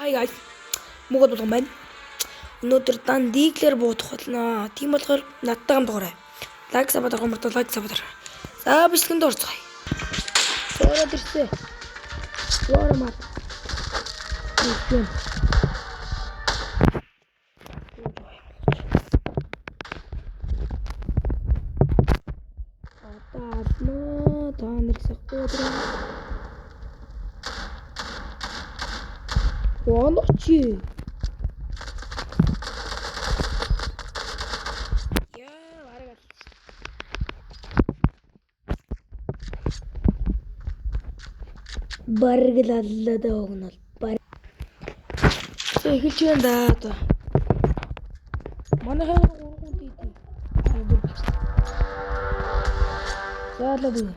Guys, мөгөд болгон байна. Өнөөдөр дан диглэр буудах болно. Тийм болохоор надтай хамт дуурай. Лайк сабад арга мартаа лайк сабад. За бичлэгэнд орцгоё. Ороод ирсэ. Воромат. Үгүй. Атаасна таанэрсэх өдрөө. Воночи. Баргалаллада огнол. Эхэлж байна да. Манай хаа 3 хүн дийдээ. Заалаа дий.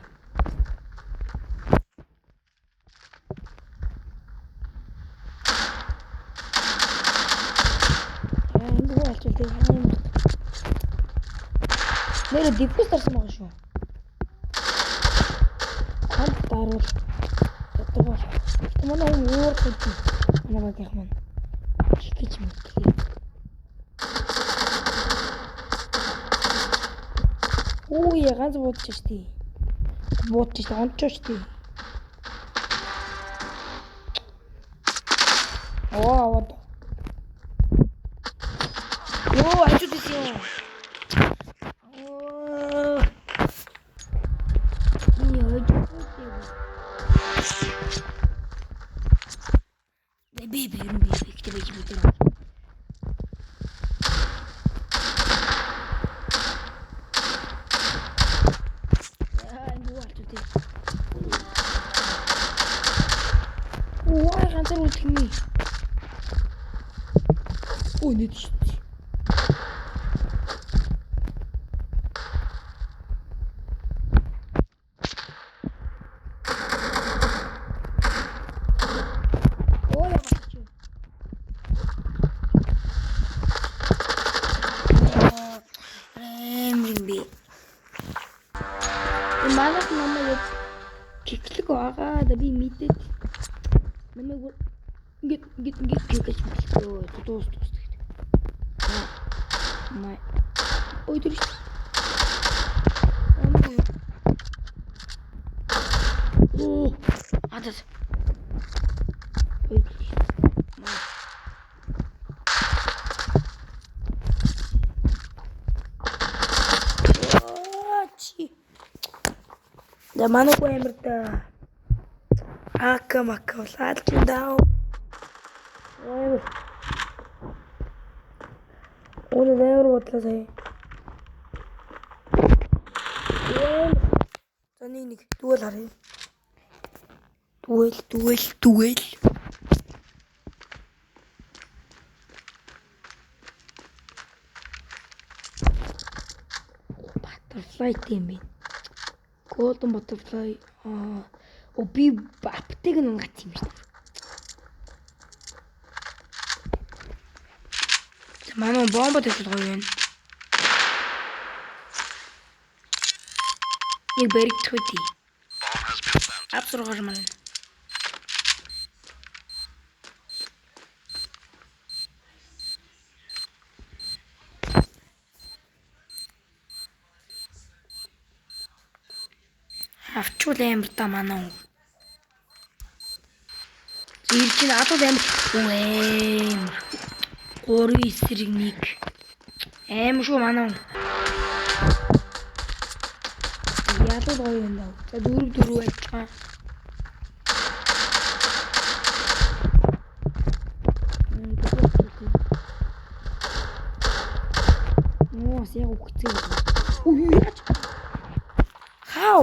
Нэр дипус тарсан байгаа шүү. Хамт даруул. Тодорхой. Манай өөр хөдөө. Манай багийнх маань. Хикэж мэтлээ. Оо яа ганц бодчих тий. Бодчих онцооч тий. Оо аваад. Оо ачуу тий. Baby, kita bagi betul. Ya, luar tu deh. Wah, kan seru tinggi. Oh, ni tu. Манайх намайг киклэг байгаа да би мэдээд намайг ингээд киклэж болчихлоо дуус гэдэг. Май. Ой тэр. Оо адас. Ой. Май. Да манайх амирда акамака лаалдаа. Ой. Оно дэвэр бодлоо сая. Таны нэг дүүл харъя. Дүүл. Butterfly тийм бэ. Golden butterfly. Би аптек нь гат юм шүү. Манай бомбо дэвлэх гоё юм. Нэг баригт хөдий. Абсургаж маань. Авчул амар та манаа. Ирчин атууд амар. Өө. 3 эсрэг 1. Аим шүү манаа. Ялуу гоё юм даа. За 4 байцгаа. Ноо яг үхцээ. Үгүй яаж. How?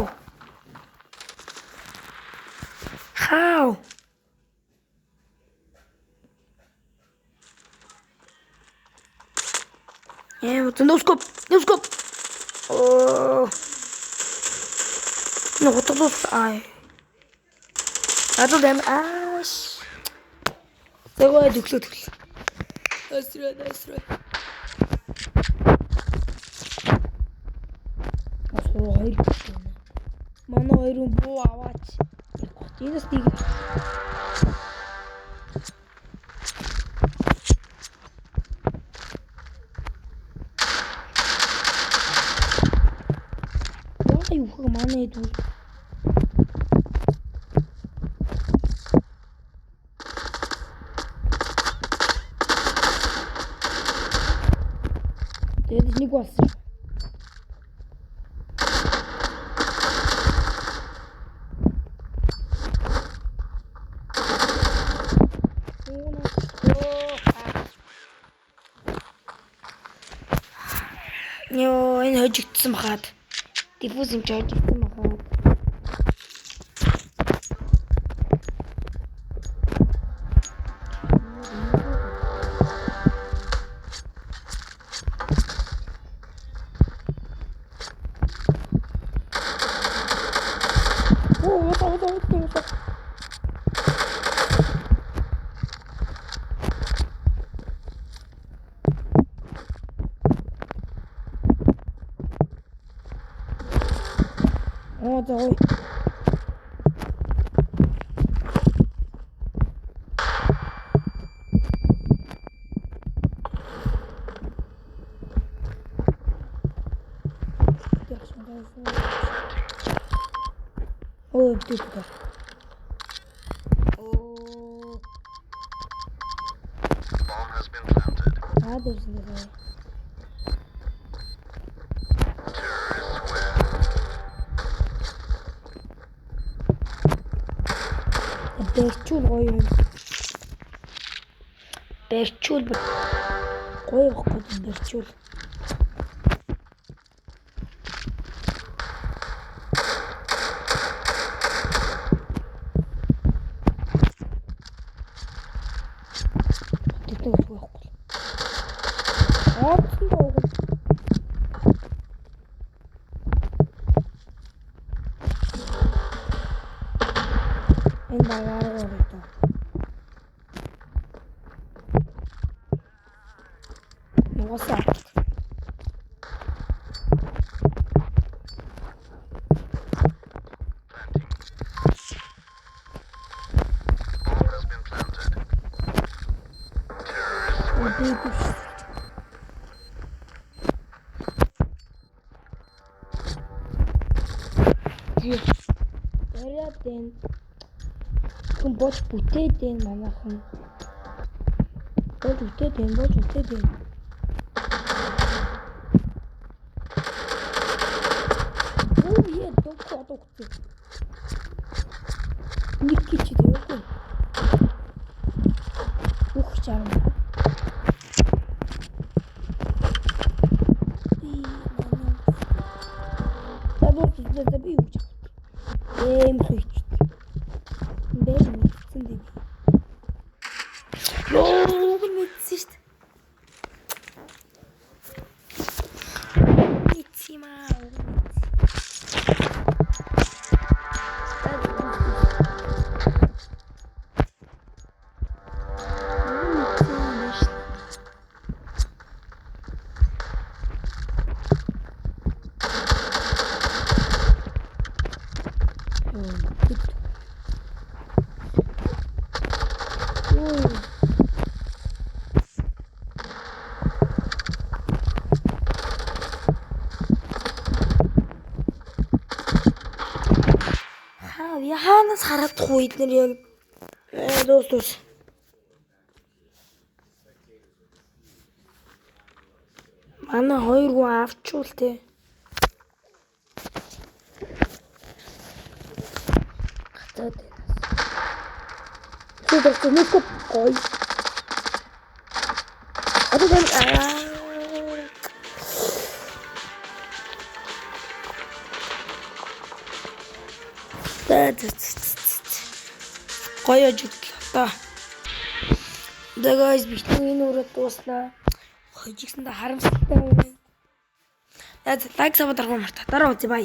No scope. Oh. No, what the fuck? I don't know. Ash. They were duckled. That's right. Манай хоёрын буу аваач. Энэс тийг. Нөхөр манай дүү. Тэгээд нэг болсон. Ёо, энэ хожигдсан бахад. Диффуз юм чи хожигдсан бахад. Давай. Ой, птичка. Бэрчүүл гоё юм. Бэрчүүл гоё байхгүй бэрчүүл. Тэтгэх байхгүй. Оцсон доо. Энэ багаар орото. Нугасаа. Яриадэн хүн боч бүтээдэн манайхан боч бүтээдэн оо яа докторд нэг кич дээ ух чам да би уч хич дэм цэнди ёо мэдсэж Итсимаа яханаас хараадах уу эднэр яг дуус манай хоёр гоо авчвал те хатаад супер тэнэко ой адаган гоё жиглээ. Да guys бичний нүрэ дуусна. Хожигсандаа харамсалтай. Лайк сабад дарах мартаа. Дараа үзье бай.